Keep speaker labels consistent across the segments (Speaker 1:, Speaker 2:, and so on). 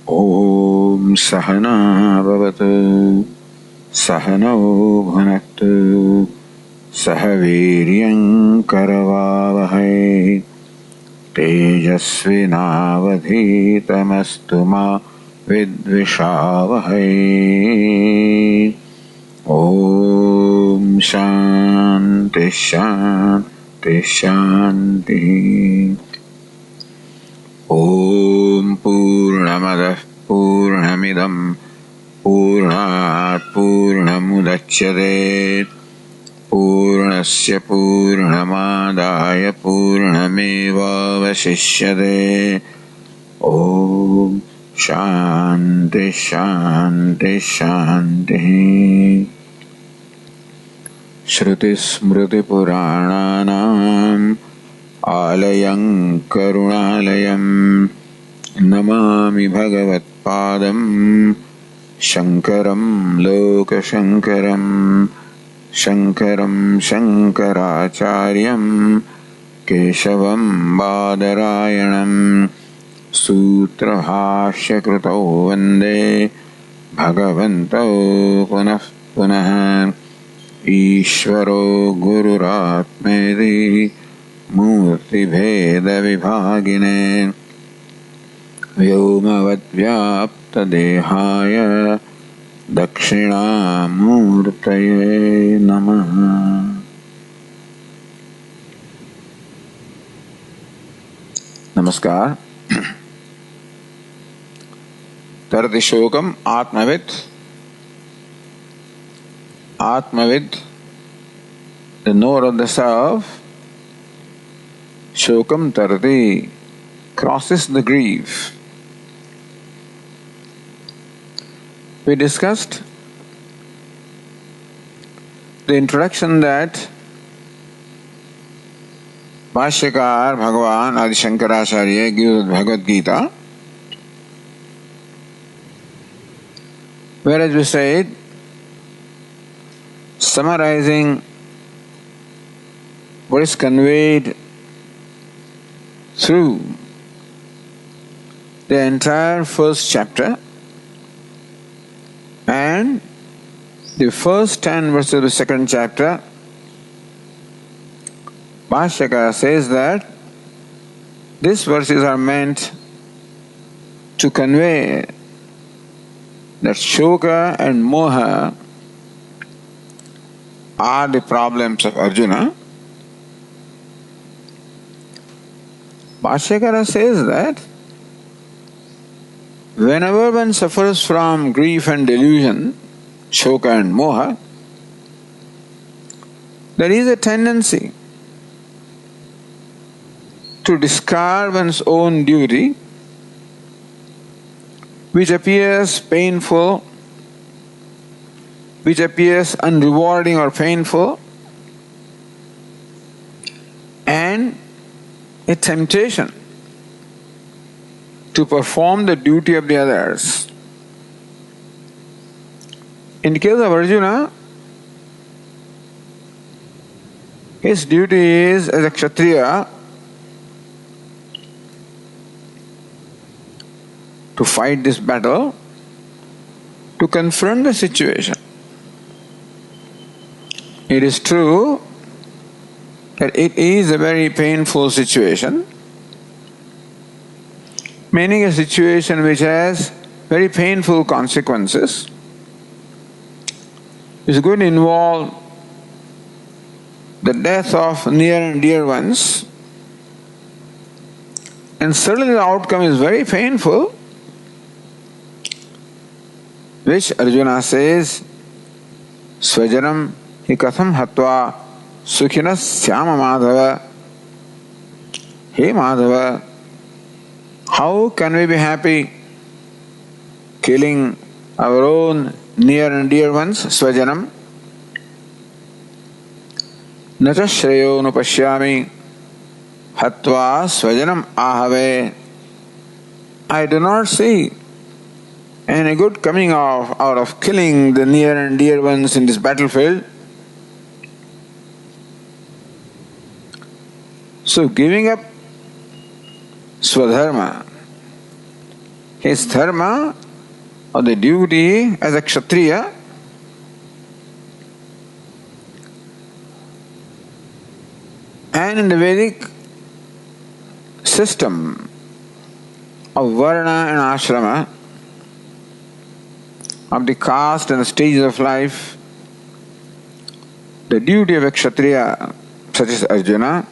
Speaker 1: Om Sahana Bhavatu Sahanau Bhunaktu Sahaviryam Karavavahai Tejasvinavadhitamastu ma Vidvishavahai. Om Shanti Shanti Shanti. Om Purnamadah Purnamidam Purnat Purnamudachyate Purnasya Purnamadaya Purnamevavashishyate. Om Shanti Shanti Shanti. Shruti Smriti Purananam Alayam Karunalayam Namami Bhagavat Padam Shankaram Loka Shankaram Shankaram Shankaracharyam Keshavam Badarayanam Sutra Bhashya Krutau Vande Bhagavanto Punah Punah Ishvaro Gururatmedi Murti Bheda Vibhagine Vyomavad Vyapta Dehaya Dakshinamurtaye Namaha. Namaskar. Tarati śokam ātmavit. Ātmavit, the knower of the self. Śokam tarati, crosses the grief. We discussed the introduction that Bhashyakar Bhagavan Adi Shankaracharya gives Bhagavad Gītā, whereas we said, summarizing what is conveyed through the entire first chapter and the first 10 verses of the second chapter, Bhashyakara says that these verses are meant to convey that shoka and moha are the problems of Arjuna. Bhashyakara says that whenever one suffers from grief and delusion, shoka and moha, there is a tendency to discard one's own duty, which appears painful, which appears unrewarding or painful, and a temptation to perform the duty of the others. In the case of Arjuna, his duty is, as a Kshatriya, to fight this battle, to confront the situation. It is true that it is a very painful situation, meaning a situation which has very painful consequences. It's going to involve the death of near and dear ones, and certainly the outcome is very painful, which Arjuna says, Svajanam hi katham hatva sukhinas syama madhava. Hey Madhava, how can we be happy killing our own near and dear ones, Svajanam? Nacha shreyo nupashyami hatva svajanam ahave. I do not see any good coming out of killing the near and dear ones in this battlefield. So giving up Swadharma, his dharma or the duty as a kshatriya and in the Vedic system of varna and ashrama, of the caste and the stages of life, the duty of a kshatriya such as Arjuna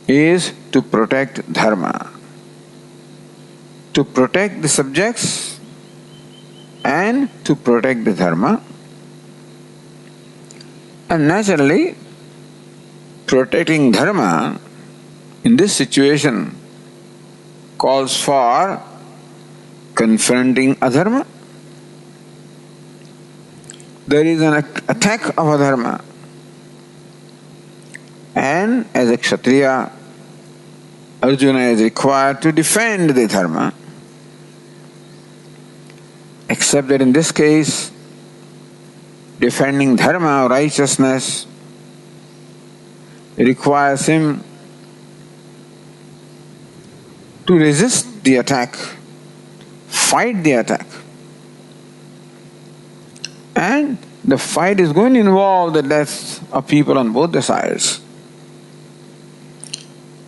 Speaker 1: is to protect dharma, to protect the subjects and to protect the dharma. And naturally, protecting dharma in this situation calls for confronting adharma. There is an attack of adharma, and as a kshatriya, Arjuna is required to defend the dharma, except that in this case, defending dharma or righteousness requires him to resist the attack, fight the attack. And the fight is going to involve the death of people on both the sides,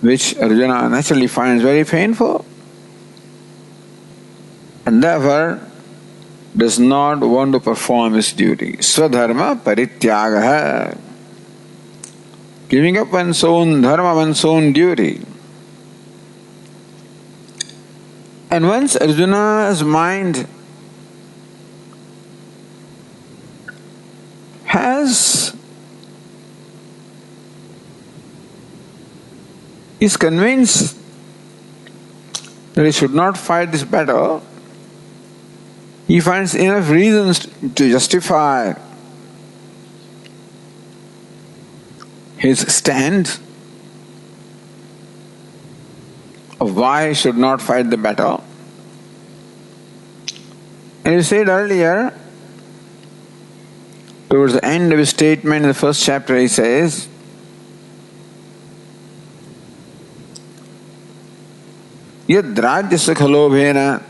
Speaker 1: which Arjuna naturally finds very painful, and therefore does not want to perform his duty. Swadharma parityagaha. Giving up one's own dharma, one's own duty. And once Arjuna's mind is convinced that he should not fight this battle, he finds enough reasons to justify his stand of why he should not fight the battle. And he said earlier, towards the end of his statement in the first chapter, he says, Yad rajya sukhalobhena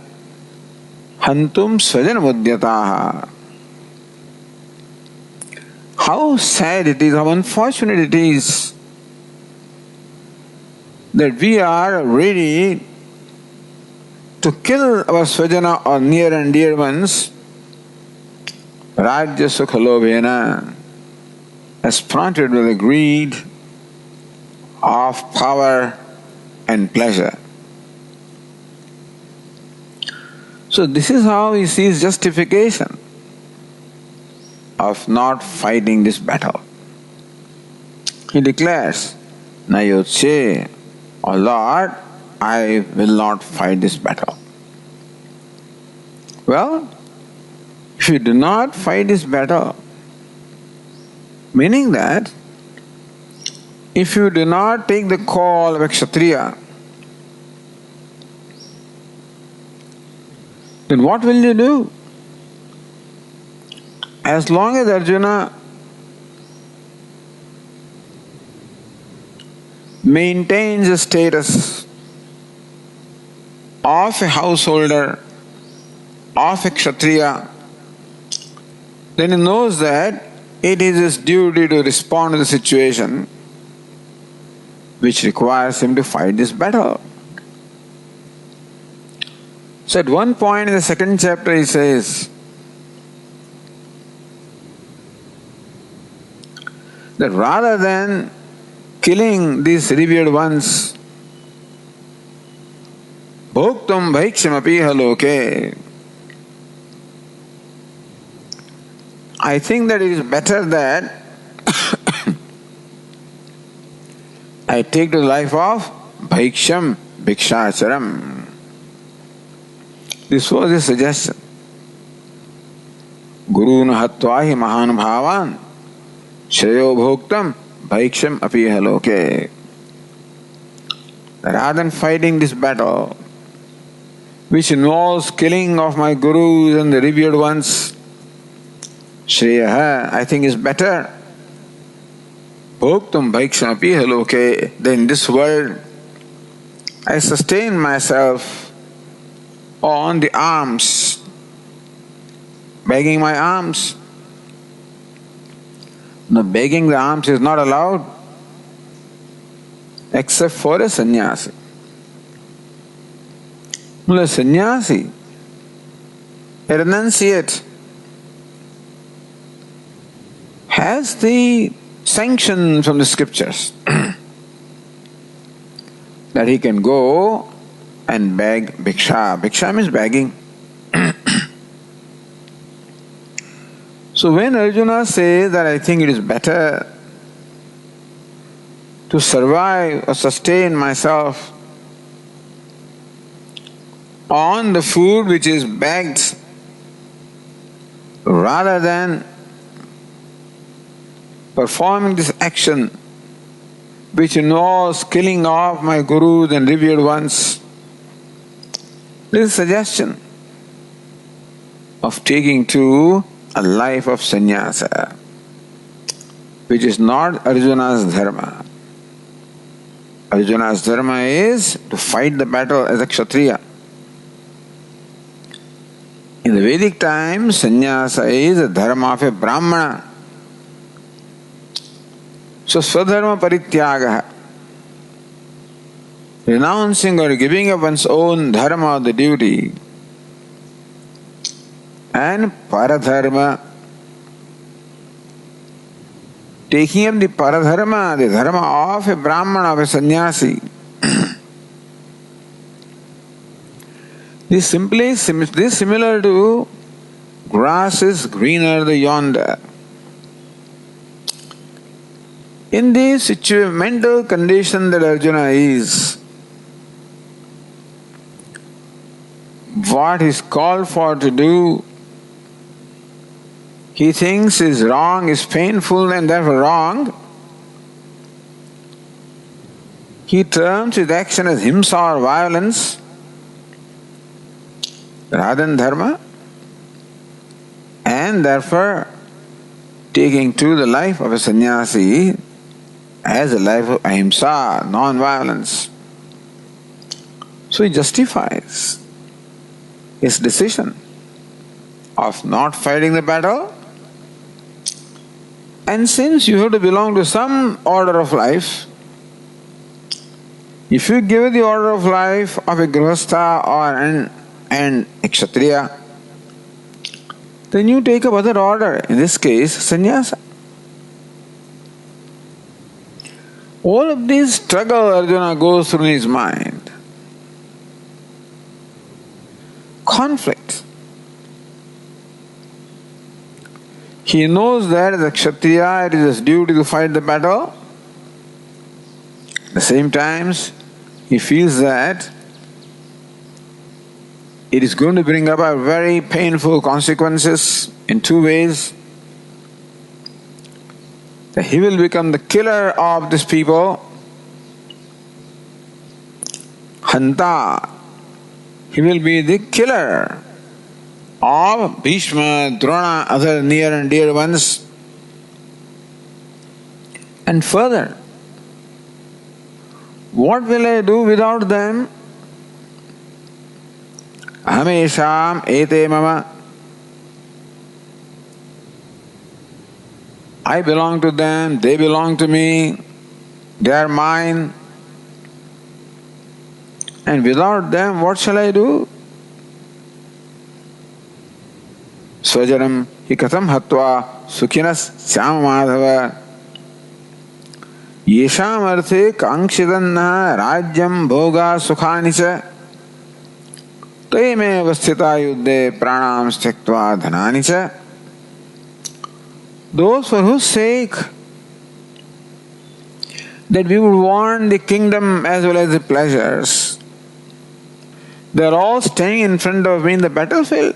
Speaker 1: hantum svajanamudhyataha. How sad it is, how unfortunate it is that we are ready to kill our svajana or near and dear ones, rajya sukhalobhena, as prompted by the greed of power and pleasure. So this is how he sees justification of not fighting this battle. He declares, Nayotse, O Lord, I will not fight this battle. Well, if you do not fight this battle, meaning that if you do not take the call of a kshatriya, then what will you do? As long as Arjuna maintains a status of a householder, of a kshatriya, then he knows that it is his duty to respond to the situation which requires him to fight this battle. So at one point in the second chapter he says that rather than killing these revered ones, bhoktam bhaiksham apiha loke, I think that it is better that I take the life of bhaiksham bhikshacharam. This was his suggestion. Guruna hatvahi mahanubhavan shreyo bhoktam bhaiksham apiha loke. Rather than fighting this battle, which involves killing of my gurus and the revered ones, Shreya, I think is better. Bhoktam bhaiksham apiha loke, then in this world I sustain myself on the alms, begging my alms. Now, begging the alms is not allowed except for a sannyasi. Well, a sannyasi, a renunciate, has the sanction from the scriptures that he can go and beg bhiksha. Bhiksha means begging. So when Arjuna says that I think it is better to survive or sustain myself on the food which is begged rather than performing this action which involves killing off my gurus and revered ones, this is a suggestion of taking to a life of sannyasa, which is not Arjuna's dharma. Arjuna's dharma is to fight the battle as a kshatriya. In the Vedic times, sannyasa is the dharma of a brahmana. So swadharma parityagaha, renouncing or giving up one's own dharma, the duty, and paradharma, taking up the paradharma, the dharma of a brahmana, of a sannyasi. This is similar to grass is greener yonder. In this mental condition that Arjuna is, what is called for to do, he thinks is wrong, is painful and therefore wrong. He terms his action as himsa or violence rather than dharma, and therefore taking to the life of a sannyasi as a life of ahimsa, non-violence. So he justifies his decision of not fighting the battle, and since you have to belong to some order of life, if you give the order of life of a grihastha or and a kshatriya, then you take up other order, in this case sannyasa. All of this struggle Arjuna goes through in his mind. Conflict. He knows that as a kshatriya it is his duty to fight the battle. At the same time, he feels that it is going to bring about very painful consequences in two ways. That he will become the killer of these people, hanta. He will be the killer of Bhishma, Drona, other near and dear ones. And further, what will I do without them? Ahamesham ete mama. I belong to them, they belong to me, they are mine. And without them, what shall I do? Swajanam hi katham hatva sukhinas ātmavit yesham arthe kaṅkshitanna rajyam bhoga sukhani ca te me avasthita yuddhe pranam styaktva dhanani ca. Those for whose sake that we would want the kingdom as well as the pleasures, they are all standing in front of me in the battlefield.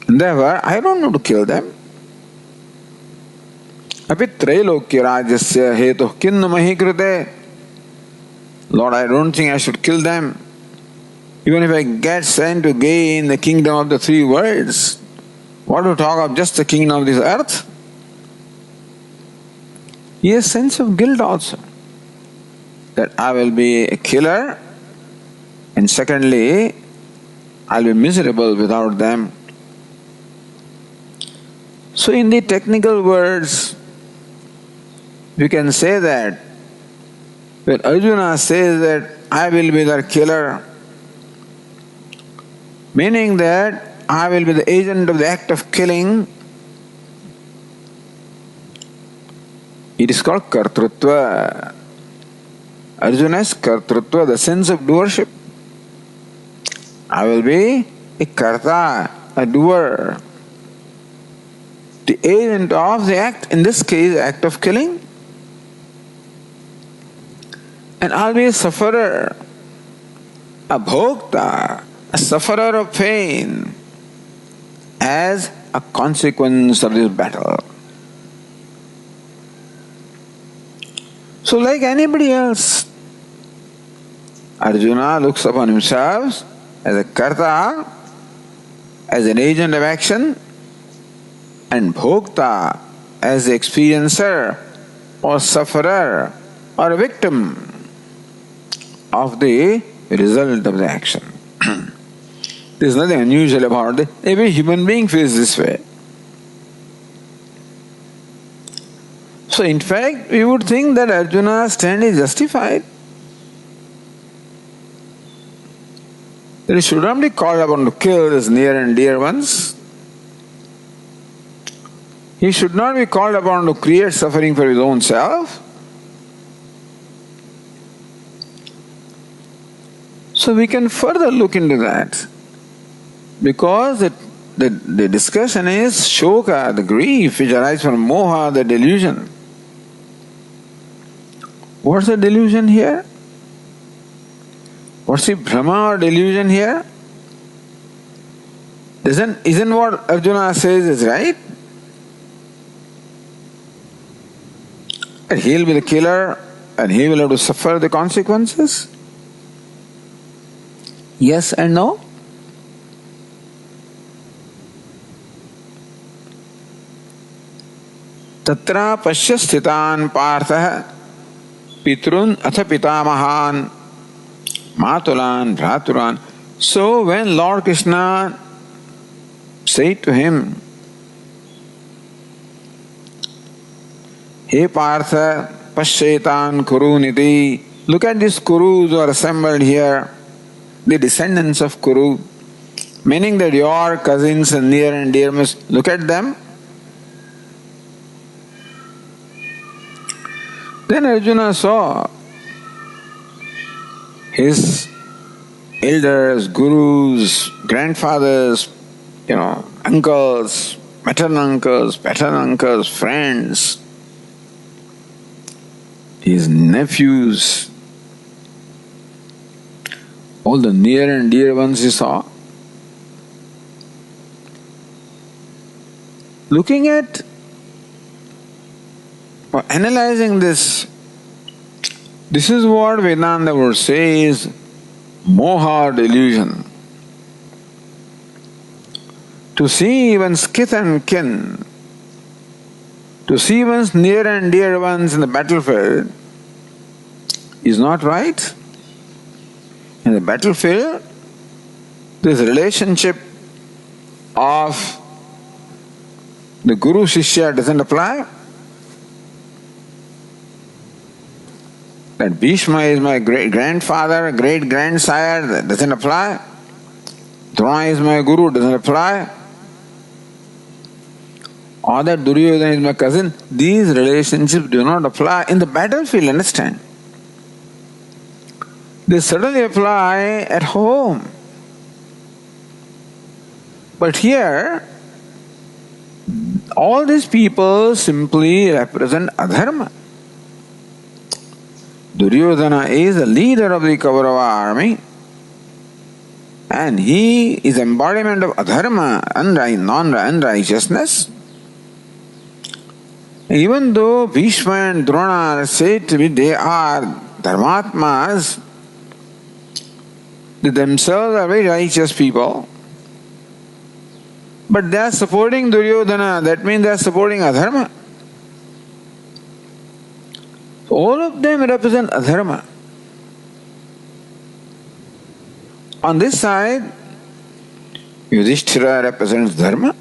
Speaker 1: And therefore, I don't want to kill them. Api trailokya rajasya hetuh kinnu mahi krute. Lord, I don't think I should kill them. Even if I get sent to gain the kingdom of the three worlds, what to talk of just the kingdom of this earth? He has a sense of guilt also, that I will be a killer And secondly, I'll be miserable without them. So in the technical words, we can say that when Arjuna says that I will be their killer, meaning that I will be the agent of the act of killing, it is called kartrutva. Arjuna's kartrutva, the sense of doership. I will be a kartā, a doer, the agent of the act, in this case, act of killing. And I'll be a sufferer, a bhokta, a sufferer of pain, as a consequence of this battle. So like anybody else, Arjuna looks upon himself as a kartā, as an agent of action, and bhokta as the experiencer or sufferer or a victim of the result of the action. There is nothing unusual about it. Every human being feels this way. So in fact, we would think that Arjuna's stand is justified. That he should not be called upon to kill his near and dear ones. He should not be called upon to create suffering for his own self. So we can further look into that. Because the discussion is śoka, the grief which arises from moha, the delusion. What's the delusion here? What's the adhrma or delusion here? Isn't what Arjuna says is right? That he'll be the killer and he will have to suffer the consequences? Yes and no? Tatra pasya sthitan partha pitrun atha pitamahan matulan bhraturan. So when Lord Krishna said to him, He Partha Pashyetan Kuruniti, look at these Kurus who are assembled here, the descendants of Kuru, meaning that your cousins and near and dear must look at them. Then Arjuna saw his elders, gurus, grandfathers, uncles, maternal uncles, friends, his nephews, all the near and dear ones he saw. Looking at or analyzing this is what Vedanta would say is moha or delusion. To see one's kith and kin, to see one's near and dear ones in the battlefield is not right. In the battlefield, this relationship of the Guru-Shishya doesn't apply. That Bhishma is my great-grandfather, great-grandsire, that doesn't apply. Drona is my Guru, doesn't apply. Or that Duryodhana is my cousin. These relationships do not apply in the battlefield, understand? They certainly apply at home. But here, all these people simply represent adhrma. Duryodhana is the leader of the Kaurava army and he is embodiment of adhrma, unrighteousness. Even though Bhishma and Drona are said to be, they are dharmatmas, they themselves are very righteous people, but they are supporting Duryodhana, that means they are supporting adhrma. All of them represent adhrma. On this side, Yudhishthira represents dharma,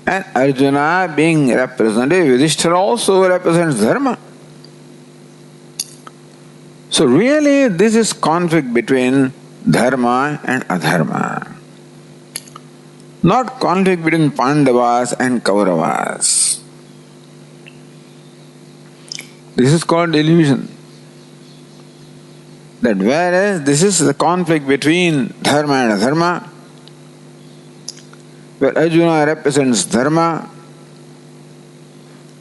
Speaker 1: and Arjuna being representative, Yudhishthira also represents dharma. So really this is conflict between dharma and adharma. Not conflict between Pandavas and Kauravas. This is called delusion. That whereas this is the conflict between dharma and adharma, where Arjuna represents dharma,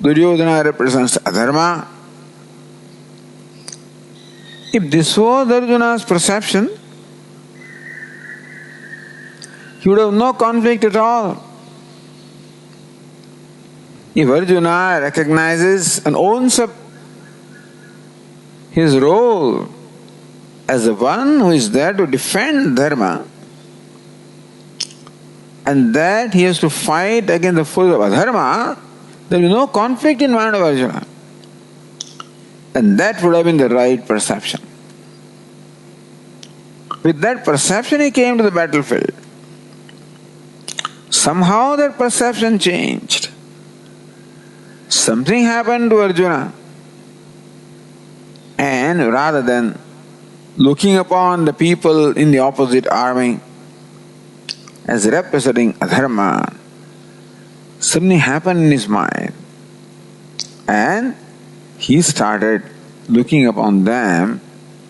Speaker 1: Duryodhana represents adharma. If this was Arjuna's perception, he would have no conflict at all. If Arjuna recognizes and owns up his role as the one who is there to defend dharma, and that he has to fight against the force of adharma, there is no conflict in mind of Arjuna. And that would have been the right perception. With that perception he came to the battlefield. Somehow that perception changed. Something happened to Arjuna. And rather than looking upon the people in the opposite army as representing adharma, something happened in his mind. And he started looking upon them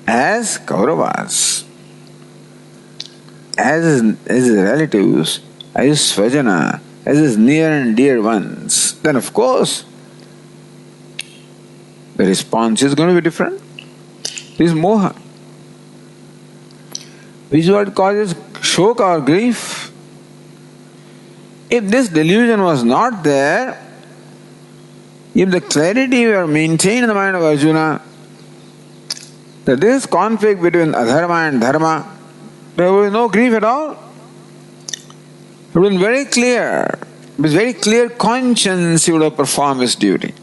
Speaker 1: as Kauravas, as his relatives, as his svajana, as his near and dear ones. Then of course, the response is going to be different. This is moha, which is what causes śokam or grief. If this delusion was not there, if the clarity were maintained in the mind of Arjuna that there is conflict between adharma and dharma, there will be no grief at all. It would have been very clear. With very clear conscience he would have performed his duty.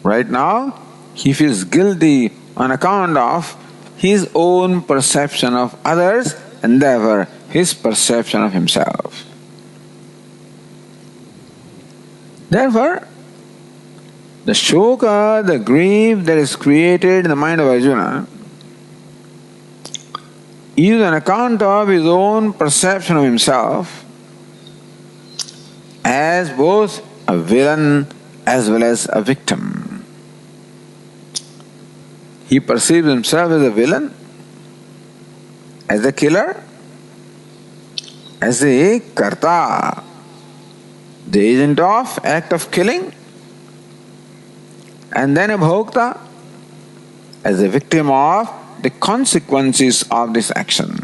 Speaker 1: Right now, he feels guilty on account of his own perception of others and therefore his perception of himself. Therefore, the śoka, the grief that is created in the mind of Arjuna is on account of his own perception of himself as both a villain as well as a victim. He perceives himself as a villain, as a killer, as a kartā, the agent of act of killing, and then a bhokta, as a victim of the consequences of this action.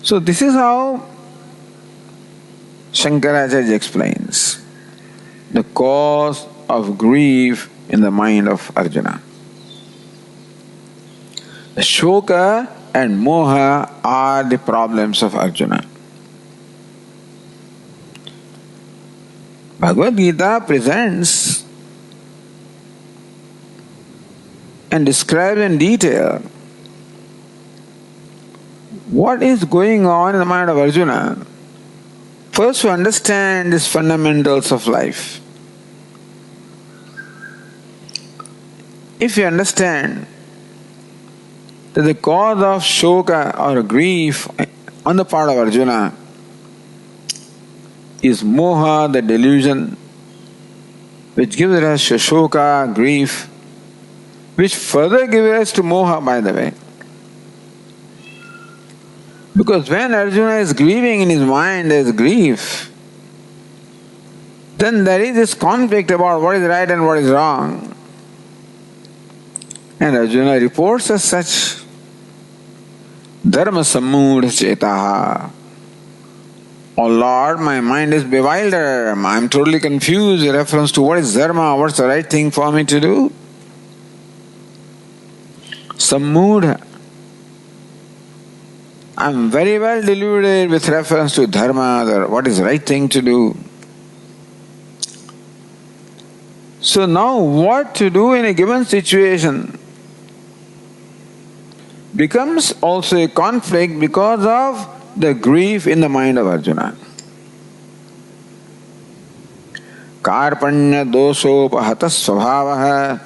Speaker 1: So this is how Shankaracharya explains the cause of grief in the mind of Arjuna. The śoka and moha are the problems of Arjuna. Bhagavad Gītā presents and describes in detail what is going on in the mind of Arjuna. First, to understand these fundamentals of life. If you understand that the cause of śoka or grief on the part of Arjuna is moha, the delusion, which gives rise to śoka, grief, which further gives rise to moha, by the way. Because when Arjuna is grieving in his mind, there is grief, then there is this conflict about what is right and what is wrong. And Arjuna reports as such, dharma sammudha chetaha. Oh Lord, my mind is bewildered. I am totally confused in reference to what is dharma, what's the right thing for me to do. Sammudha. I am very well deluded with reference to dharma, what is the right thing to do. So now what to do in a given situation becomes also a conflict because of the grief in the mind of Arjuna. Karpanya dosopahata svabhavaha.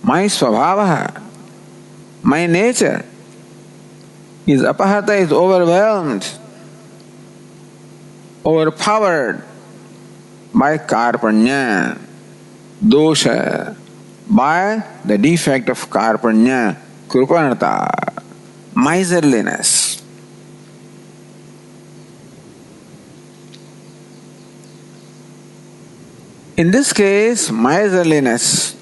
Speaker 1: My svabhavaha, my nature is apahata, is overwhelmed, overpowered by karpanya, dosha, by the defect of karpanya, krupanata, miserliness. In this case, miserliness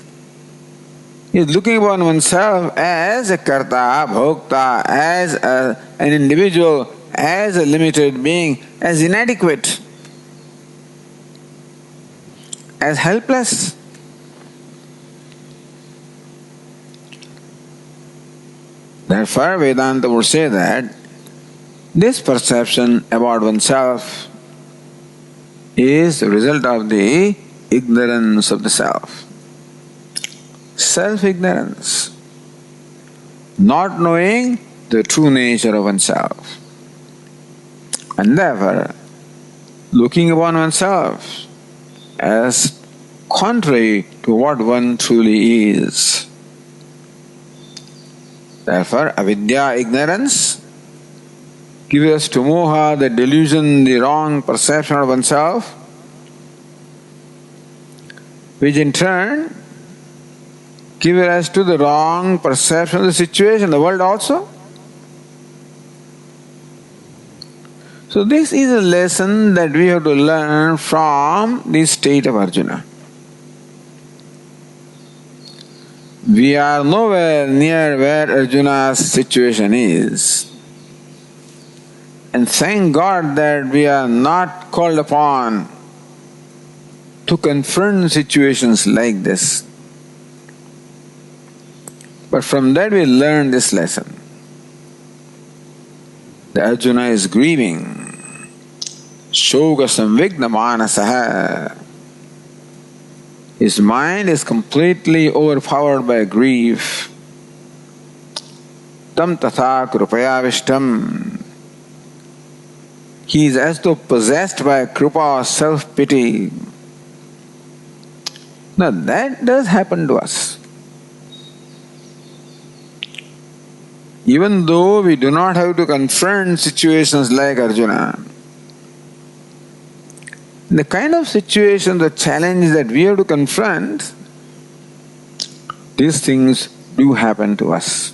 Speaker 1: is looking upon oneself as a kartā, bhokta, as an individual, as a limited being, as inadequate, as helpless. Therefore, Vedanta would say that this perception about oneself is the result of the ignorance of the self. Self-ignorance, not knowing the true nature of oneself, and therefore looking upon oneself as contrary to what one truly is. Therefore, avidya, ignorance, gives us to moha, the delusion, the wrong perception of oneself, which in turn give rise to the wrong perception of the situation, the world also. So this is a lesson that we have to learn from the state of Arjuna. We are nowhere near where Arjuna's situation is. And thank God that we are not called upon to confront situations like this. But from that we learn this lesson. The Arjuna is grieving. Shoka samvigna manasaha. His mind is completely overpowered by grief. Tam tatha krupaya vishtam. He is as though possessed by krupa or self-pity. Now that does happen to us. Even though we do not have to confront situations like Arjuna, the kind of situation, the challenge that we have to confront, these things do happen to us.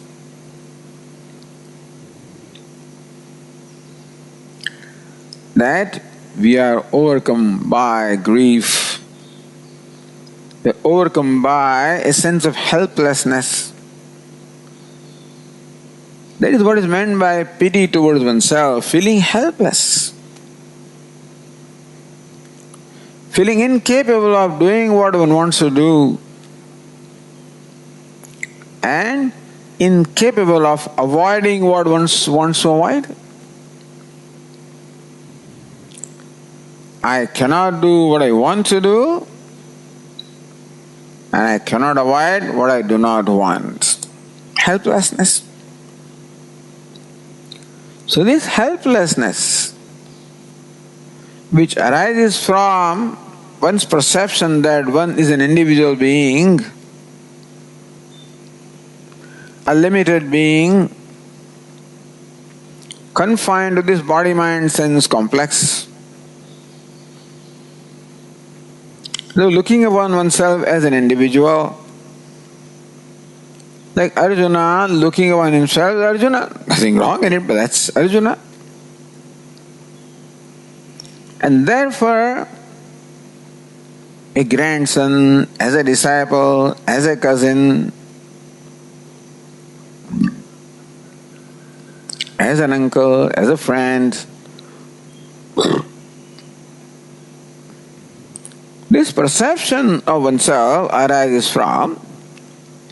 Speaker 1: That we are overcome by grief, we are overcome by a sense of helplessness. That is what is meant by pity towards oneself, feeling helpless, feeling incapable of doing what one wants to do, and incapable of avoiding what one wants to avoid. I cannot do what I want to do, and I cannot avoid what I do not want. Helplessness. So this helplessness, which arises from one's perception that one is an individual being, a limited being, confined to this body-mind-sense complex. So looking upon oneself as an individual, like Arjuna looking upon himself as Arjuna, nothing wrong in it, but that's Arjuna. And therefore, a grandson, as a disciple, as a cousin, as an uncle, as a friend, this perception of oneself arises from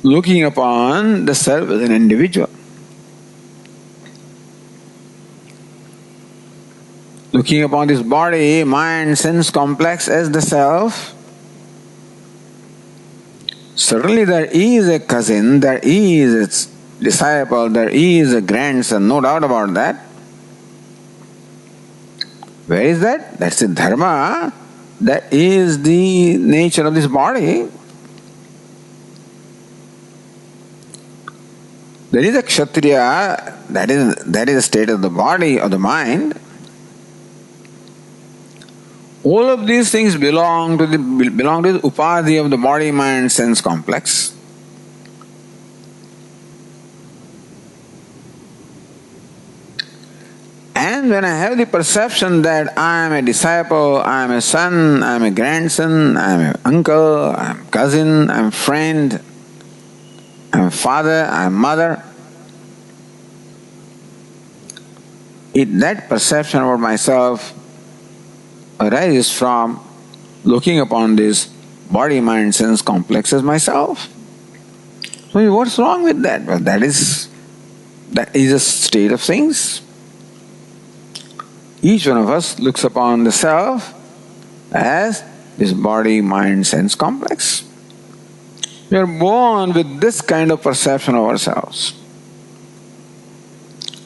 Speaker 1: looking upon the self as an individual. Looking upon this body, mind, sense complex as the self, Certainly there is a cousin, there is a disciple, there is a grandson, no doubt about that. Where is that? That's the dharma. That is the nature of this body. There is a kshatriya, that is the state of the body, of the mind. All of these things belong to the upadhi of the body, mind, sense complex. And when I have the perception that I am a disciple, I am a son, I am a grandson, I am an uncle, I am a cousin, I am a friend, I am a father, I am a mother, that perception about myself arises from looking upon this body, mind, sense complex as myself. So what's wrong with that? Well, that is a state of things. Each one of us looks upon the self as this body, mind, sense complex. We are born with this kind of perception of ourselves.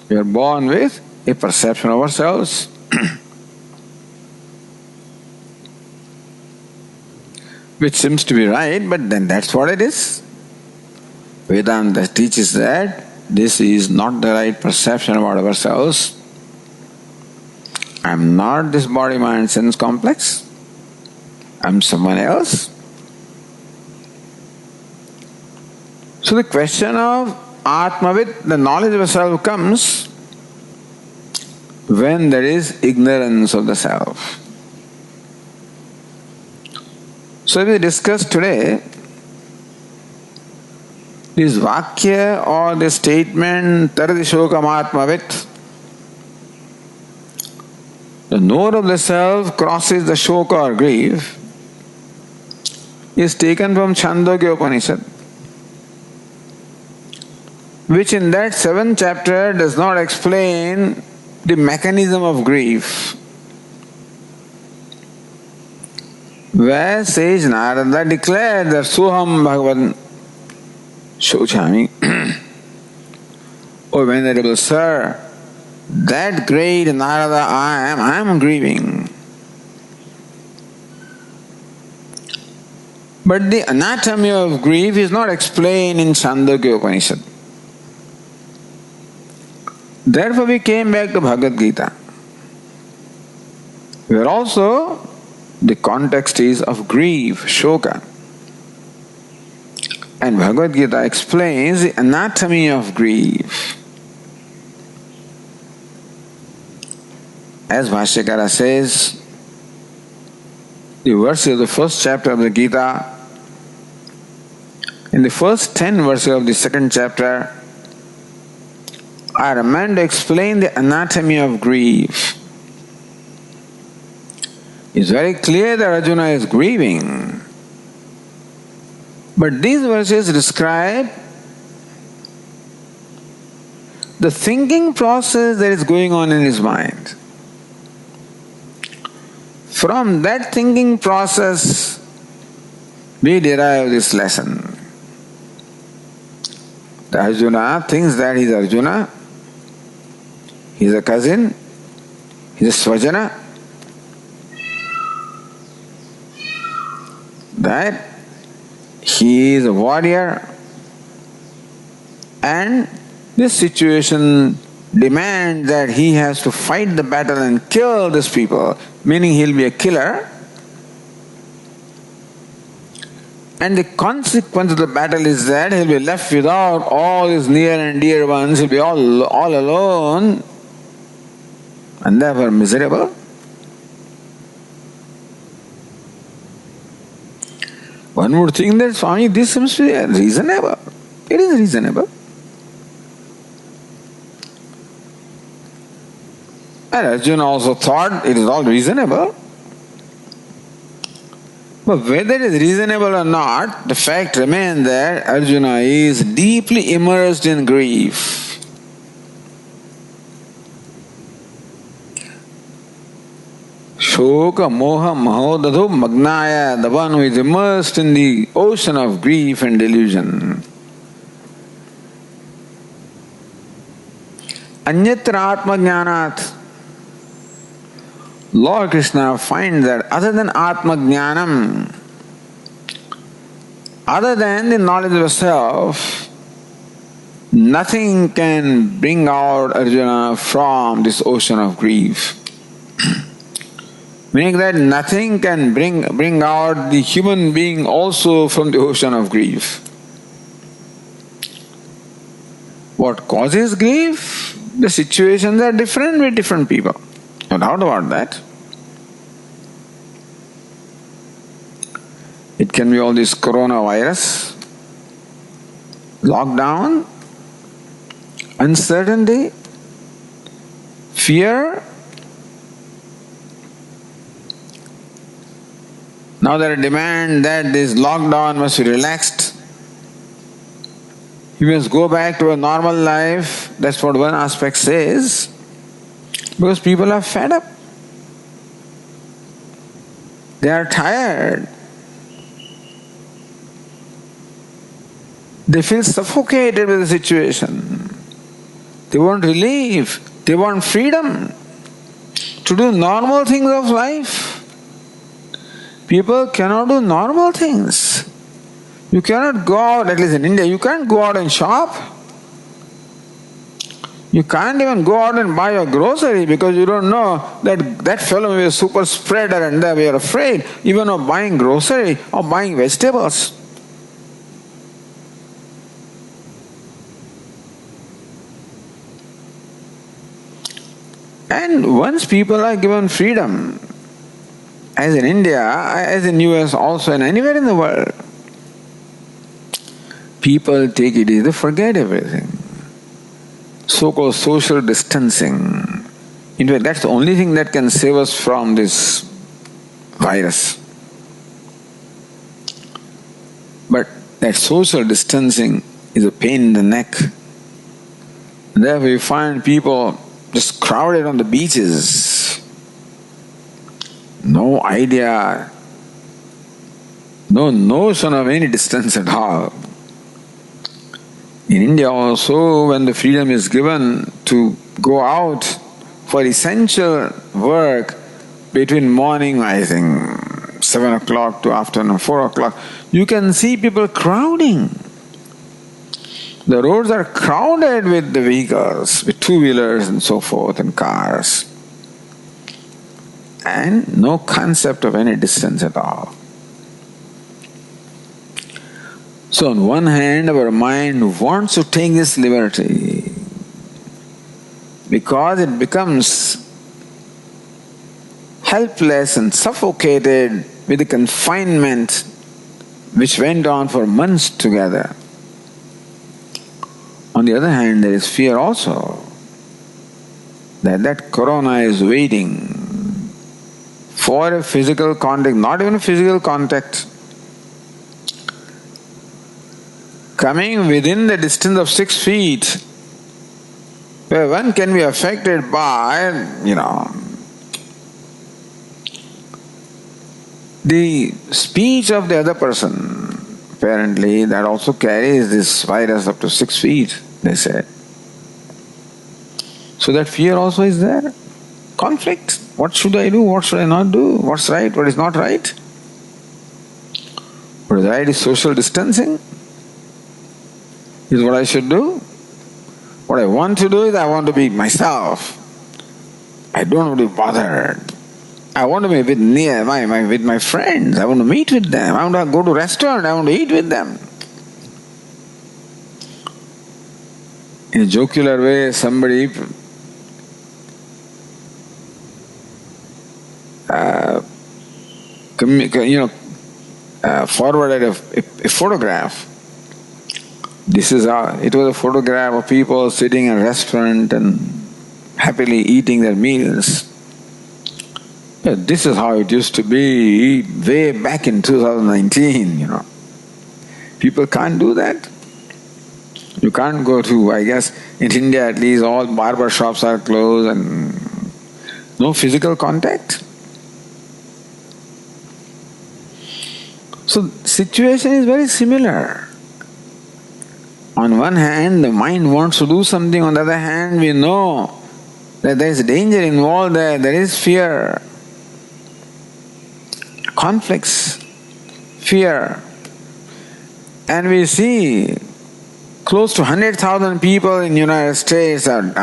Speaker 1: We are born with a perception of ourselves. Which seems to be right, but then that's what it is. Vedanta teaches that this is not the right perception about ourselves. I am not this body, mind, sense complex. I am someone else. So the question of ātmavit, the knowledge of the self, comes when there is ignorance of the self. So we discussed today this vakya or the statement Tarati, śokam, ātmavit. The knower of the self crosses the shoka or grief is taken from Chāndogya Upanishad, which in that 7th chapter does not explain the mechanism of grief. Where says Nārada declared that Soham Bhagavan Shochami, O Venerable Sir, that great Nārada I am grieving. But the anatomy of grief is not explained in Chāndogya Upanishad. Therefore we came back to Bhagavad Gītā, where also the context is of grief, śokam. And Bhagavad Gītā explains the anatomy of grief. As Bhashyakara says, the verses of the 1st chapter of the Gita, in the first 10 verses of the 2nd chapter, are meant to explain the anatomy of grief. It's very clear that Arjuna is grieving. But these verses describe the thinking process that is going on in his mind. From that thinking process, we derive this lesson. The Arjuna thinks that he is Arjuna, he is a cousin, he is a swajana, that he is a warrior, and this situation demands that he has to fight the battle and kill these people, meaning he will be a killer. And the consequence of the battle is that he will be left without all his near and dear ones, he will be all alone and therefore miserable. One would think that, Swami, this seems to be reasonable. It is reasonable. And Arjuna also thought it is all reasonable. But whether it is reasonable or not, the fact remains that Arjuna is deeply immersed in grief. Shoka moha mahodadho magnaya, the one who is immersed in the ocean of grief and delusion. Anyatra atmajnanat. Lord Krishna finds that other than atmajnanam, other than the knowledge of self, nothing can bring out Arjuna from this ocean of grief. Meaning that nothing can bring out the human being also from the ocean of grief. What causes grief? The situations are different with different people. No doubt about that. It can be all this coronavirus, lockdown, uncertainty, fear. Now there is a demand that this lockdown must be relaxed. You must go back to a normal life. That's what one aspect says. Because people are fed up. They are tired. They feel suffocated with the situation. They want relief. They want freedom to do normal things of life. People cannot do normal things. You cannot go out, at least in India, you can't go out and shop. You can't even go out and buy your grocery because you don't know that fellow may be a super spreader and we are afraid even of buying grocery or buying vegetables. And once people are given freedom, as in India, as in US also, and anywhere in the world, people take it easy, they forget everything. So-called social distancing. In fact, that's the only thing that can save us from this virus. But that social distancing is a pain in the neck. Therefore you find people just crowded on the beaches. No idea, no notion of any distance at all. In India also, when the freedom is given to go out for essential work between morning, I think, 7 o'clock to afternoon 4 o'clock, you can see people crowding. The roads are crowded with the vehicles, with two-wheelers and so forth, and cars. And no concept of any distance at all. So on one hand, our mind wants to take this liberty because it becomes helpless and suffocated with the confinement which went on for months together. On the other hand, there is fear also that corona is waiting for a physical contact, not even a physical contact, coming within the distance of 6 feet, where one can be affected by, the speech of the other person. Apparently, that also carries this virus up to 6 feet, they said. So that fear also is there. Conflict. What should I do? What should I not do? What's right? What is not right? What is right is social distancing. Is what I should do. What I want to do is I want to be myself. I don't want to be bothered. I want to be with my friends. I want to meet with them. I want to go to a restaurant. I want to eat with them. In a jocular way, somebody forwarded a photograph. It was a photograph of people sitting in a restaurant and happily eating their meals. But this is how it used to be way back in 2019, People can't do that. You can't go to, I guess, in India at least all barber shops are closed and no physical contact. So situation is very similar. On one hand, the mind wants to do something, on the other hand, we know that there is danger involved there is fear, conflicts, fear. And we see close to 100,000 people in the United States have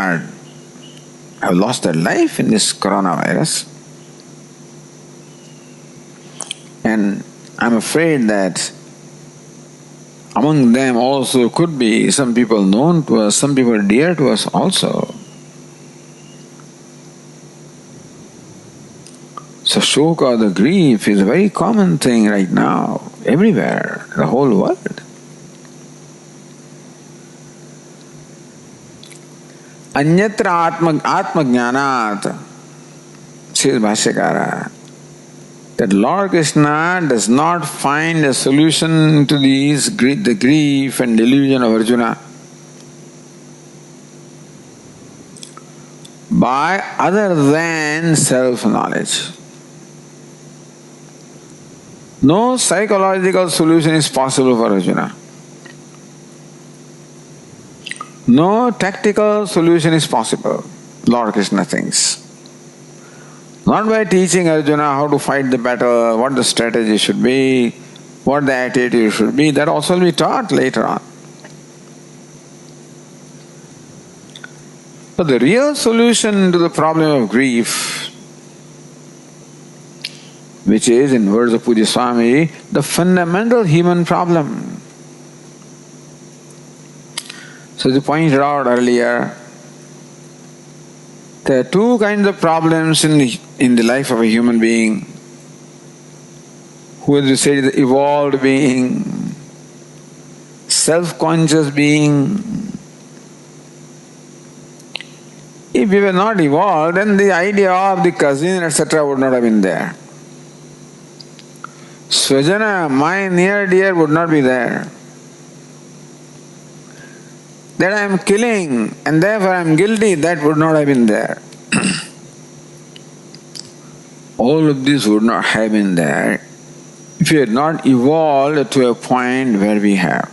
Speaker 1: lost their life in this coronavirus. And I'm afraid that among them also could be some people known to us, some people dear to us also. So shoka, the grief, is a very common thing right now, everywhere, the whole world. Anyatra ātmajñānāt, says Bhashyakara, that Lord Krishna does not find a solution to the grief and delusion of Arjuna by other than self-knowledge. No psychological solution is possible for Arjuna. No tactical solution is possible, Lord Krishna thinks. Not by teaching Arjuna how to fight the battle, what the strategy should be, what the attitude should be, that also will be taught later on. But the real solution to the problem of grief, which is, in words of Pujya Swami, the fundamental human problem. So as you pointed out earlier, there are two kinds of problems in the life of a human being. Whether you say the evolved being, self-conscious being. If we were not evolved, then the idea of the cousin, etc. would not have been there. Swajana, my near dear, would not be there. That I am killing and therefore I am guilty, that would not have been there. All of this would not have been there if we had not evolved to a point where we have.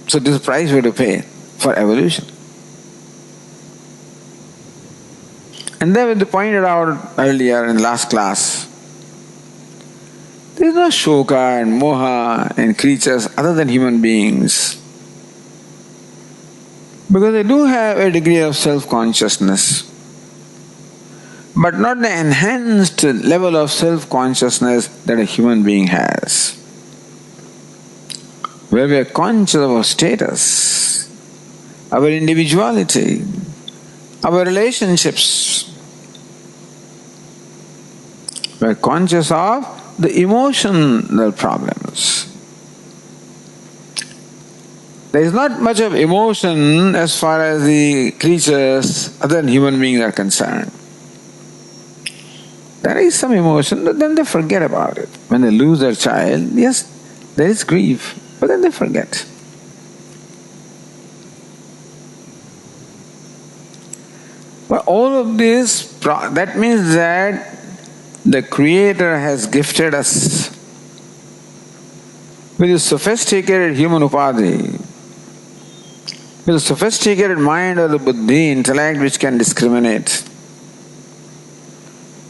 Speaker 1: So this is the price we have to pay for evolution. And then we pointed out earlier in the last class, there is no shoka and moha in creatures other than human beings. Because they do have a degree of self-consciousness, but not the enhanced level of self-consciousness that a human being has. Where we are conscious of our status, our individuality, our relationships. We are conscious of the emotional problems. There is not much of emotion as far as the creatures other than human beings are concerned. There is some emotion, but then they forget about it. When they lose their child, yes, there is grief, but then they forget. But all of this, that means that the Creator has gifted us with a sophisticated human upadhi, with a sophisticated mind or the buddhi, intellect which can discriminate,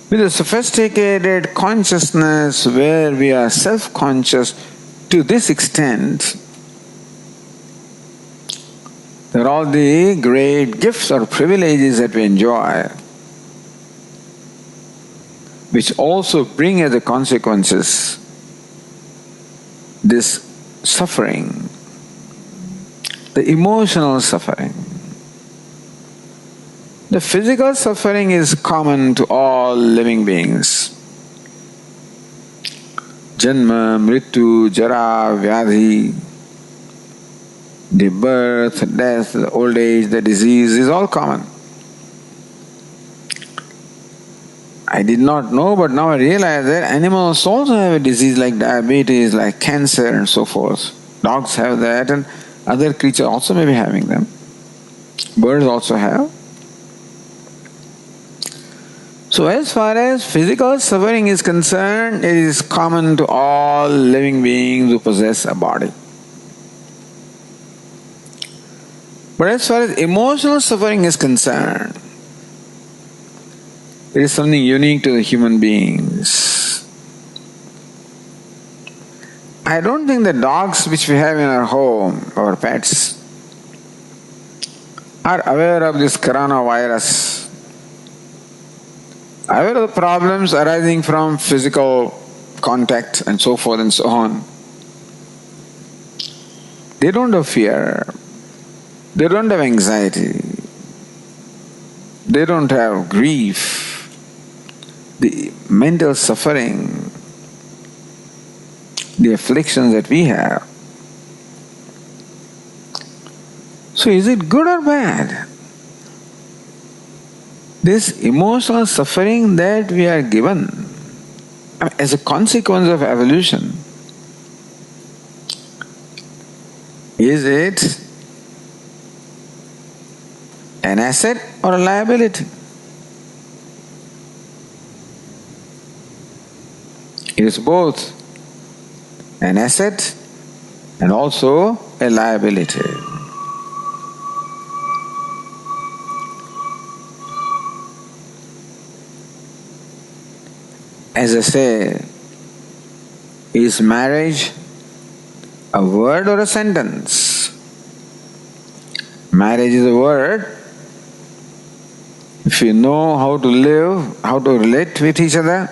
Speaker 1: with a sophisticated consciousness where we are self-conscious to this extent, that all the great gifts or privileges that we enjoy, which also bring as a consequences this suffering, the emotional suffering. The physical suffering is common to all living beings. Janma, mritu, jara, vyadhi, the birth, death, the old age, the disease is all common. I did not know, but now I realize that animals also have a disease like diabetes, like cancer and so forth. Dogs have that and other creatures also may be having them. Birds also have. So as far as physical suffering is concerned, it is common to all living beings who possess a body. But as far as emotional suffering is concerned, it is something unique to the human beings. I don't think the dogs which we have in our home, our pets, are aware of this coronavirus, aware of the problems arising from physical contact and so forth and so on. They don't have fear, they don't have anxiety, they don't have grief, the mental suffering, the afflictions that we have. So is it good or bad? This emotional suffering that we are given as a consequence of evolution, is it an asset or a liability? It is both an asset and also a liability. As I say, is marriage a word or a sentence? Marriage is a word. If you know how to live, how to relate with each other,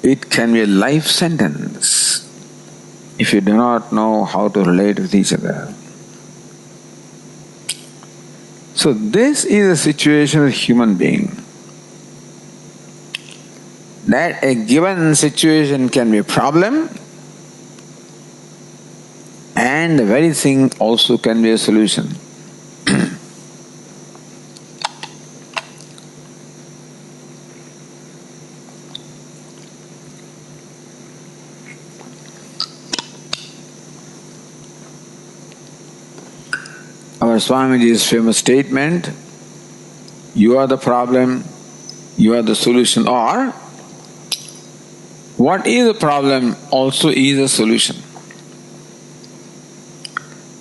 Speaker 1: it can be a life sentence if you do not know how to relate with each other. So this is the situation of a human being. That a given situation can be a problem, and the very thing also can be a solution. Our Swamiji's famous statement, you are the problem, you are the solution, or what is a problem also is a solution.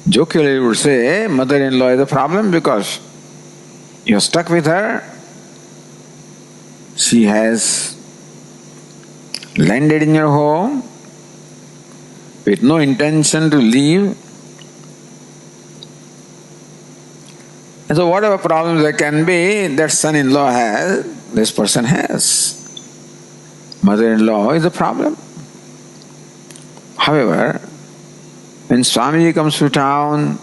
Speaker 1: Jokingly we would say, mother-in-law is a problem because you're stuck with her. She has landed in your home with no intention to leave. And so whatever problems there can be, that son-in-law has, this person has. Mother-in-law is a problem. However, when Swamiji comes to town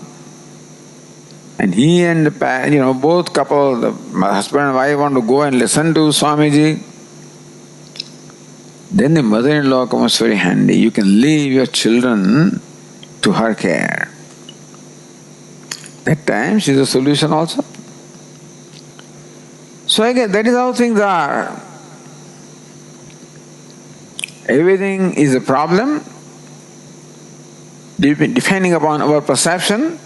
Speaker 1: and he and both couple, the husband and wife want to go and listen to Swamiji, then the mother-in-law comes very handy. You can leave your children to her care. That time she is a solution also. So again, that is how things are. Everything is a problem depending upon our perception,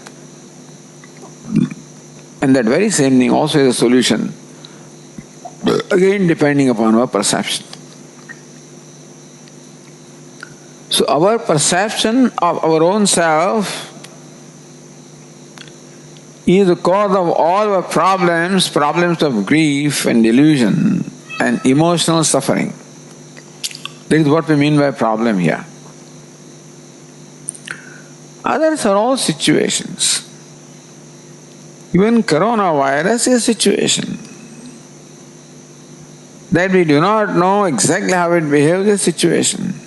Speaker 1: and that very same thing also is a solution, again depending upon our perception. So our perception of our own self is the cause of all our problems of grief and delusion and emotional suffering. That is what we mean by problem here. Others are all situations. Even coronavirus is a situation. That we do not know exactly how it behaves is a situation.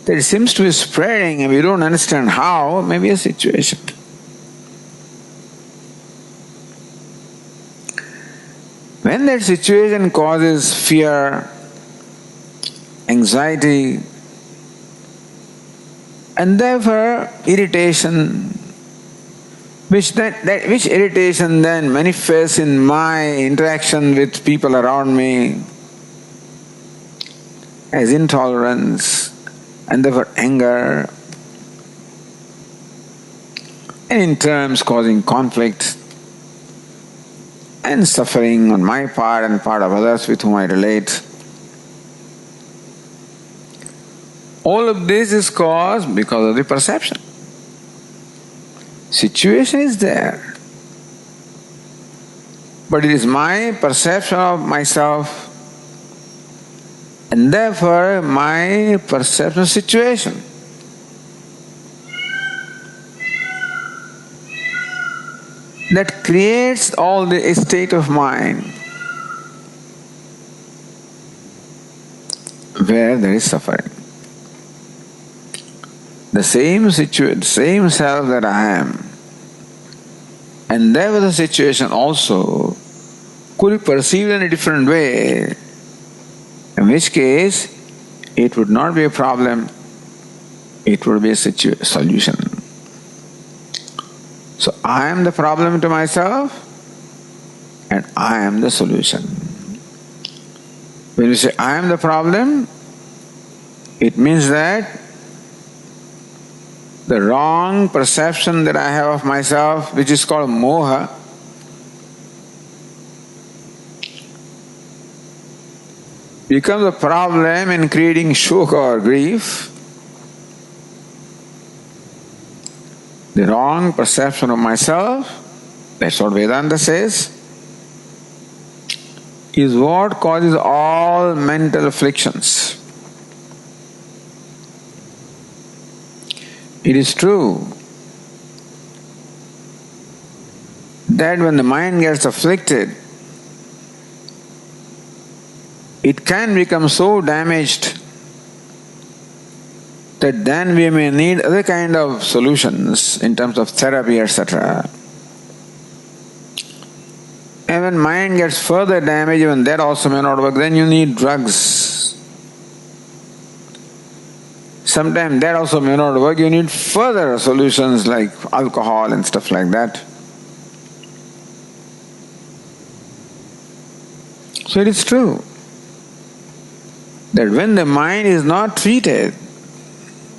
Speaker 1: That it seems to be spreading and we don't understand how, may be a situation. When that situation causes fear, anxiety, and therefore irritation, which irritation then manifests in my interaction with people around me as intolerance, and therefore anger, and in terms causing conflict. and suffering on my part and part of others with whom I relate. All of this is caused because of the perception. Situation is there, but it is my perception of myself and therefore my perception of situation. That creates all the state of mind where there is suffering. The same same self that I am, and there was a situation also, could be perceived in a different way, in which case it would not be a problem, it would be a solution. So I am the problem to myself and I am the solution. When you say I am the problem, it means that the wrong perception that I have of myself, which is called moha, becomes a problem in creating śokam or grief. The wrong perception of myself, that's what Vedanta says, is what causes all mental afflictions. It is true that when the mind gets afflicted, it can become so damaged that then we may need other kind of solutions in terms of therapy, etc. And when mind gets further damaged, even that also may not work, then you need drugs. Sometimes that also may not work, you need further solutions like alcohol and stuff like that. So it is true that when the mind is not treated,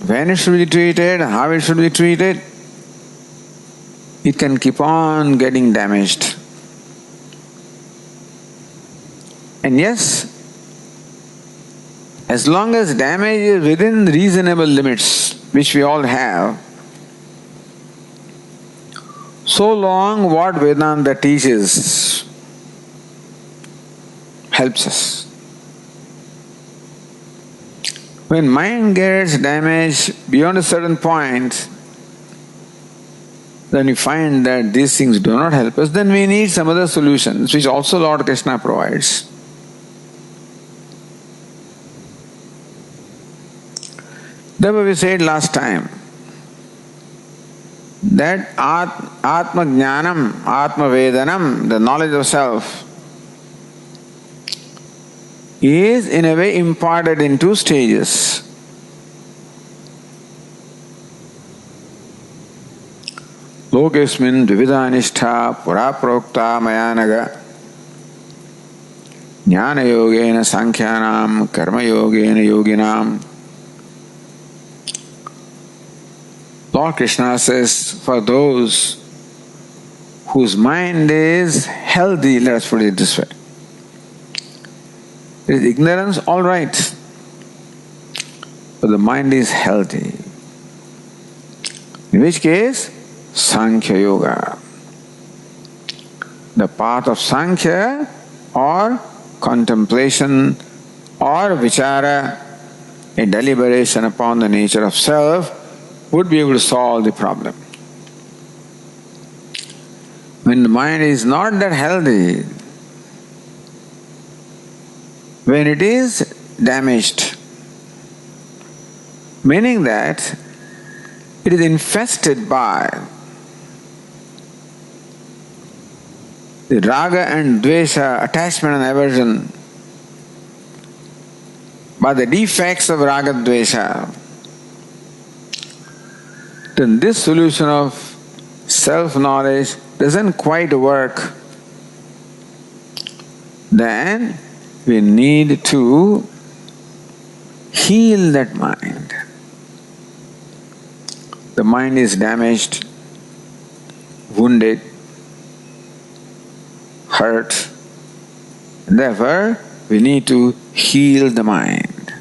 Speaker 1: when it should be treated, how it should be treated, it can keep on getting damaged. And yes, as long as damage is within reasonable limits, which we all have, so long what Vedanta teaches helps us. When mind gets damaged beyond a certain point, then we find that these things do not help us, then we need some other solutions, which also Lord Krishna provides. Therefore we said last time that ātma-jnanam, ātma-vedanam, the knowledge of self, is in a way imparted in two stages. Lokesmin dvivida nishtha puraprokta mayanaga jnana yogena sankhyanam karma yogena yoginam. Lord Krishna says, for those whose mind is healthy, let us put it this way. There is ignorance, all right, but the mind is healthy. In which case, Sankhya Yoga. The path of Sankhya or contemplation or vichara, a deliberation upon the nature of self, would be able to solve the problem. When the mind is not that healthy, when it is damaged, meaning that it is infested by the raga and dvesha, attachment and aversion, by the defects of raga dvesha, then this solution of self-knowledge doesn't quite work. Then we need to heal that mind. The mind is damaged, wounded, hurt. Therefore, we need to heal the mind.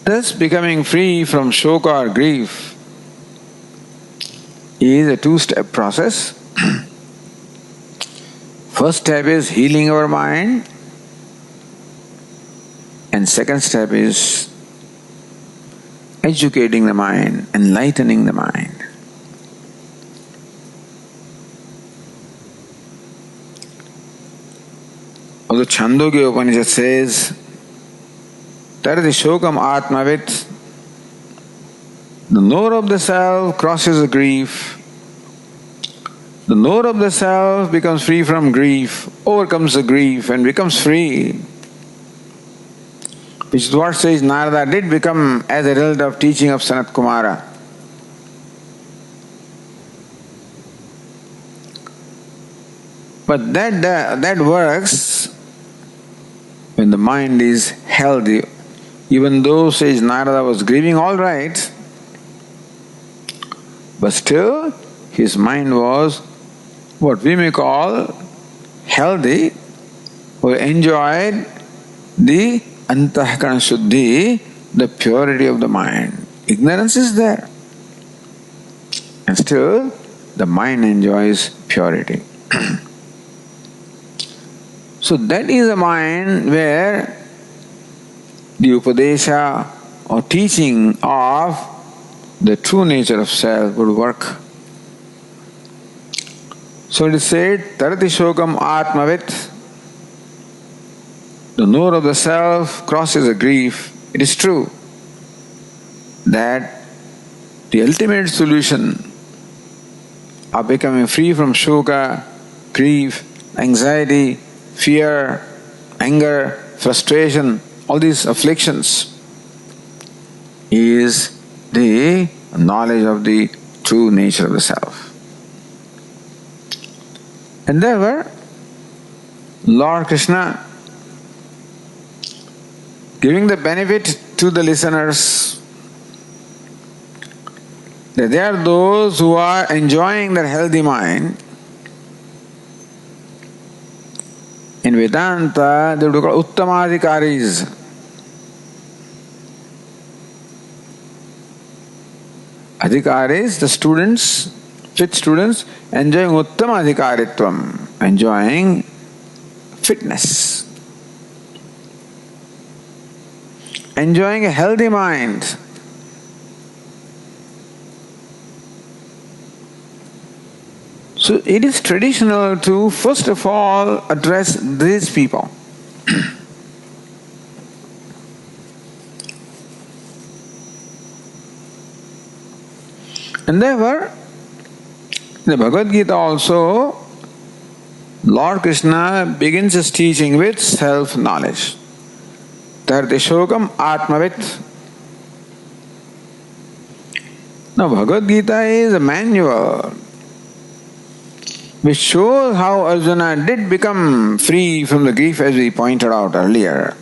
Speaker 1: Thus, becoming free from shoka or grief is a two-step process. First step is healing our mind, and second step is educating the mind, enlightening the mind. Although Chāndogya Upanishad says, Tarati śokam ātmavit, the knower of the self crosses the grief. The knower of the self becomes free from grief, overcomes the grief and becomes free. Which is what says Nārada did become as a result of teaching of Sanat Kumara. But that works when the mind is healthy. Even though, says Nārada, was grieving all right, but still his mind was what we may call healthy, who enjoyed the antahkarana shuddhi, the purity of the mind. Ignorance is there, and still the mind enjoys purity. So that is a mind where the upadesha or teaching of the true nature of self would work. So it is said, Tarati śokam ātmavit, the knower of the self crosses a grief. It is true that the ultimate solution of becoming free from shoka, grief, anxiety, fear, anger, frustration, all these afflictions is the knowledge of the true nature of the self. And therefore, Lord Krishna, giving the benefit to the listeners that they are those who are enjoying their healthy mind. In Vedanta, they would be called uttama-adhikāris. Adhikaris, the students, fit students, enjoying uttama-adhikaritvam, enjoying fitness, enjoying a healthy mind. So it is traditional to first of all address these people. And therefore, in the Bhagavad Gītā also, Lord Krishna begins his teaching with self-knowledge. Tarati śokam ātmavit. Now Bhagavad Gītā is a manual which shows how Arjuna did become free from the grief, as we pointed out earlier.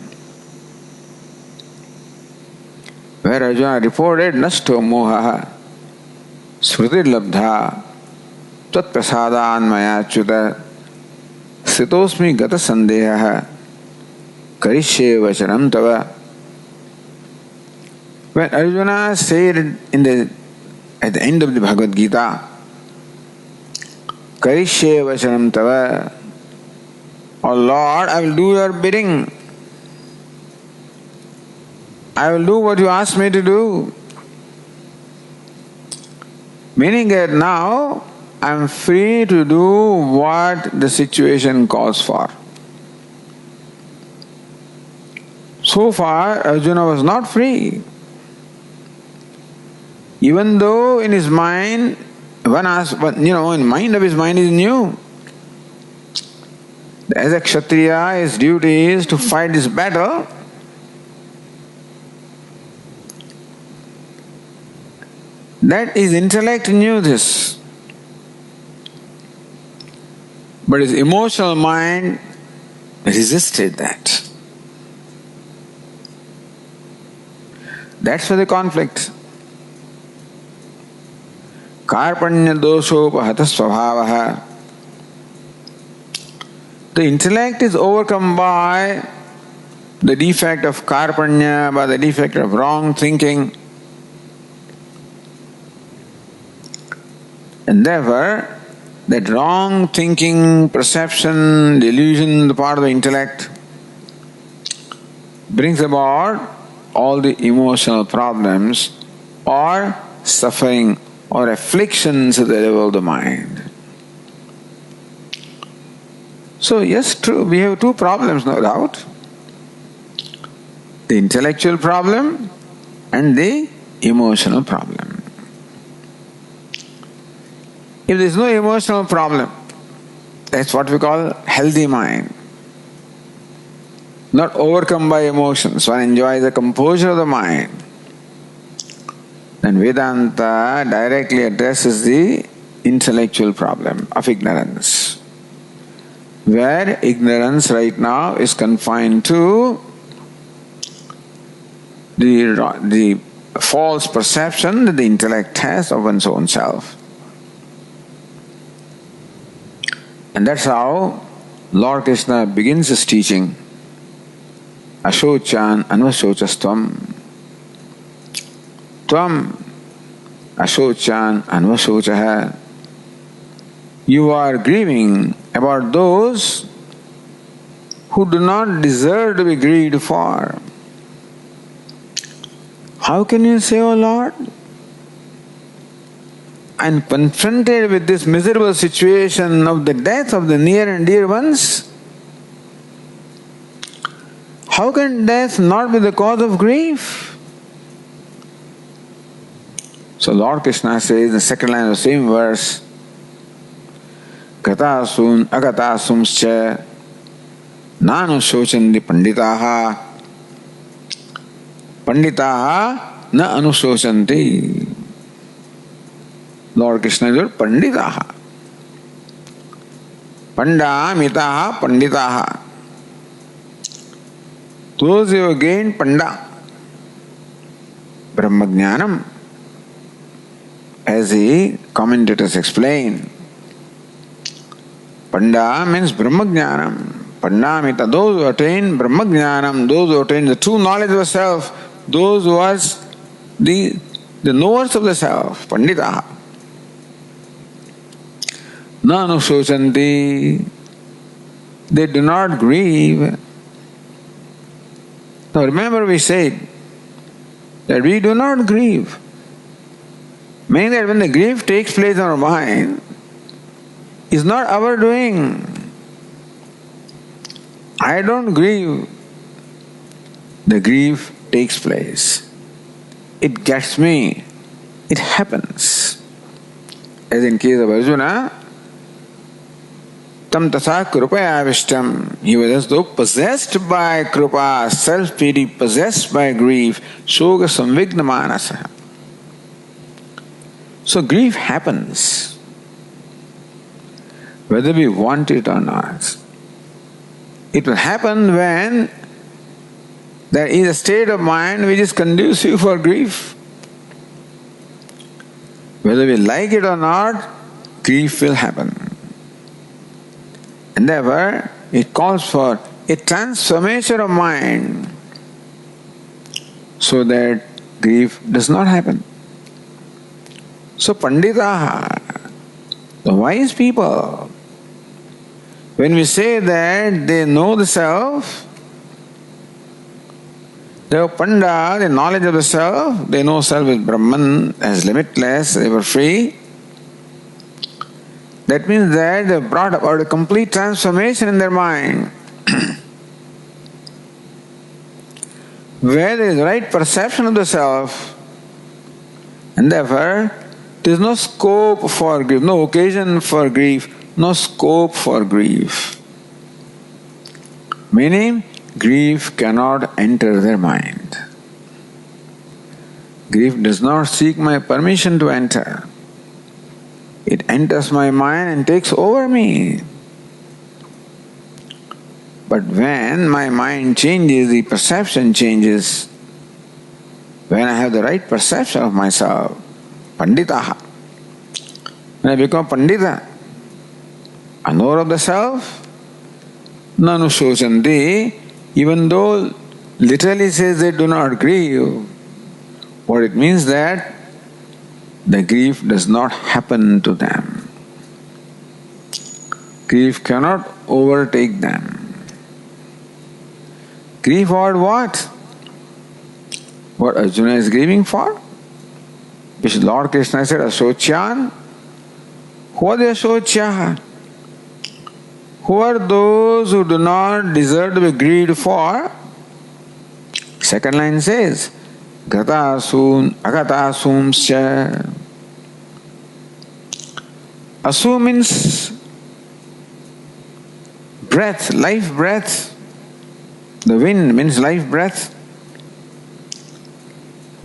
Speaker 1: Where Arjuna reported, Nasto mohaha srutir labdha tat prasadān maya achyuta sitosmi gata sandehaha karishye vachanam tava. When Arjuna said at the end of the Bhagavad Gītā, karishye vachanam tava, O Lord, I will do your bidding. I will do what you ask me to do. Meaning that now I am free to do what the situation calls for. So far, Arjuna was not free. Even though in his mind, in mind of his mind is new. As a Kshatriya, his duty is to fight this battle. That his intellect knew this. But his emotional mind resisted that. That's where the conflict. Karpanya doshopahata svabhavaha the intellect is overcome by the defect of karpanya, by the defect of wrong thinking. And therefore, that wrong thinking, perception, delusion, the part of the intellect, brings about all the emotional problems or suffering or afflictions at the level of the mind. So yes, true, we have two problems, no doubt. The intellectual problem and the emotional problem. If there is no emotional problem, that's what we call healthy mind. Not overcome by emotions, one enjoys the composure of the mind. Then Vedanta directly addresses the intellectual problem of ignorance. Where ignorance right now is confined to the false perception that the intellect has of one's own self. And that's how Lord Krishna begins his teaching. Ashochan anvasochastvam. Tvam ashochan anvasochaha. You are grieving about those who do not deserve to be grieved for. How can you say, O Lord? And confronted with this miserable situation of the death of the near and dear ones, how can death not be the cause of grief? So Lord Krishna says in the second line of the same verse, Gatasun agatasumscha nanushochandi panditaha panditaha na anusochanti. Lord Krishna is panditaha. Panda mitaha panditaha. Those who have gained panda, Brahmajnanam, as the commentators explain. Panda means Brahmajnanam. Pandamita, those who attain Brahmajnanam, those who attain the true knowledge of the self, those who are the knowers of the self, Panditaha. Na anusochanti, they do not grieve. Now remember we said that we do not grieve. Meaning that when the grief takes place in our mind, it's not our doing. I don't grieve. The grief takes place. It gets me. It happens. As in case of Arjuna, tam tatha krupaya avishtam. He was as though possessed by krupa, self-pity, possessed by grief, shoga samvigna manasa. So grief happens, whether we want it or not. It will happen when there is a state of mind which is conducive for grief. Whether we like it or not, grief will happen. And therefore, it calls for a transformation of mind so that grief does not happen. So Panditaha, the wise people, when we say that they know the self, they have Panda, the knowledge of the self, they know self is Brahman, as limitless, ever free. That means that they have brought about a complete transformation in their mind. Where there is right perception of the self, and therefore there is no scope for grief, no occasion for grief, no scope for grief. Meaning, grief cannot enter their mind. Grief does not seek my permission to enter. It enters my mind and takes over me. But when my mind changes, the perception changes. When I have the right perception of myself, Panditaha. When I become Pandita, a knower of the self, nanu shochanti, even though literally says they do not grieve, what it means that the grief does not happen to them. Grief cannot overtake them. Grief for what? What Arjuna is grieving for? Which Lord Krishna said, Ashocyan. Who are the Ashocya? Who are those who do not deserve to be grieved for? Second line says, Gatasun, Agatasumscha. Asu means breath, life breath. The wind means life breath.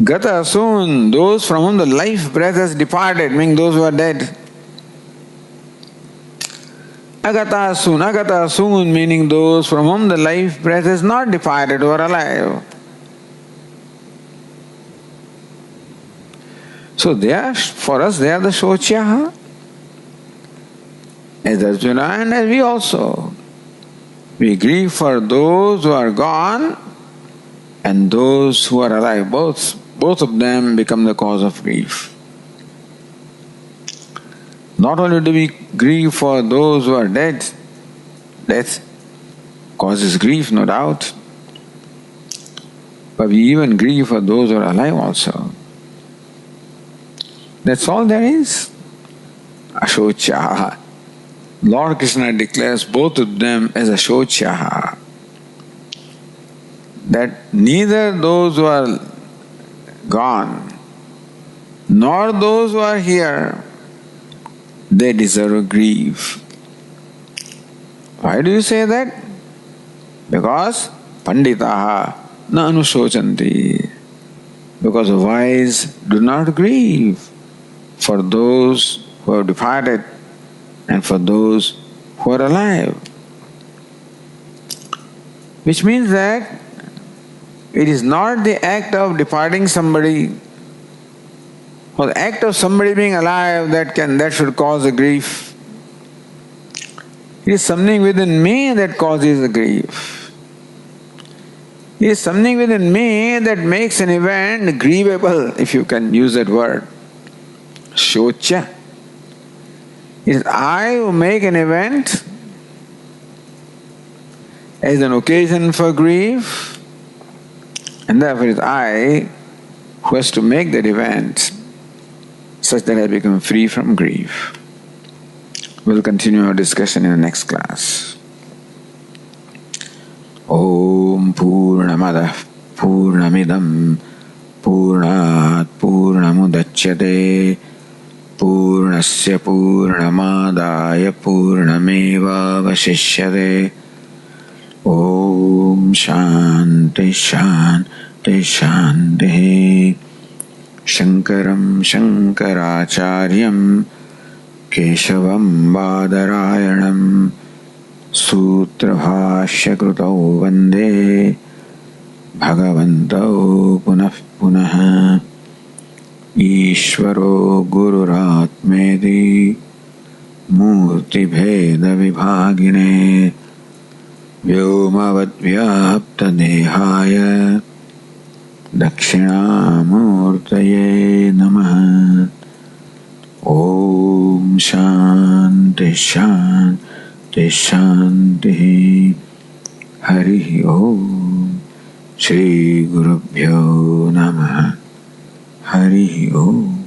Speaker 1: Gatasun, those from whom the life breath has departed, meaning those who are dead. Agatasun, meaning those from whom the life breath has not departed, who are alive. So they are, for us, they are the Shocya, as Arjuna and as we also. We grieve for those who are gone and those who are alive. Both of them become the cause of grief. Not only do we grieve for those who are dead, death causes grief, no doubt, but we even grieve for those who are alive also. That's all there is. Ashocya. Lord Krishna declares both of them as Ashocya. That neither those who are gone nor those who are here, they deserve grief. Why do you say that? Because Panditaha na anusochanti. Because the wise do not grieve for those who have departed and for those who are alive. Which means that it is not the act of departing somebody or the act of somebody being alive that should cause a grief. It is something within me that causes a grief. It is something within me that makes an event grievable, if you can use that word. Shocha. It is I who make an event as an occasion for grief, and therefore it is I who has to make that event such that I become free from grief. We'll continue our discussion in the next class. Om Purnamada Purnamidam Purnat Purnamudachyate Purnasya Purnamadaya Purnameva Vasishyate. Om Shanti Shanti Shanti. Shankaram Shankaracharyam Keshavam Badarayanam Sutrabhashya Krutau Vande Bhagavantau Punah Punah Ishvaro Gururatmedi Murti Bheda Vibhagine Vyomavad Vyapta Dehaya Dakshinamurtaye Namaha. Om Shanti Shanti Shanti. Hari Om. Shri Gurubhyo Namaha. Hari Om.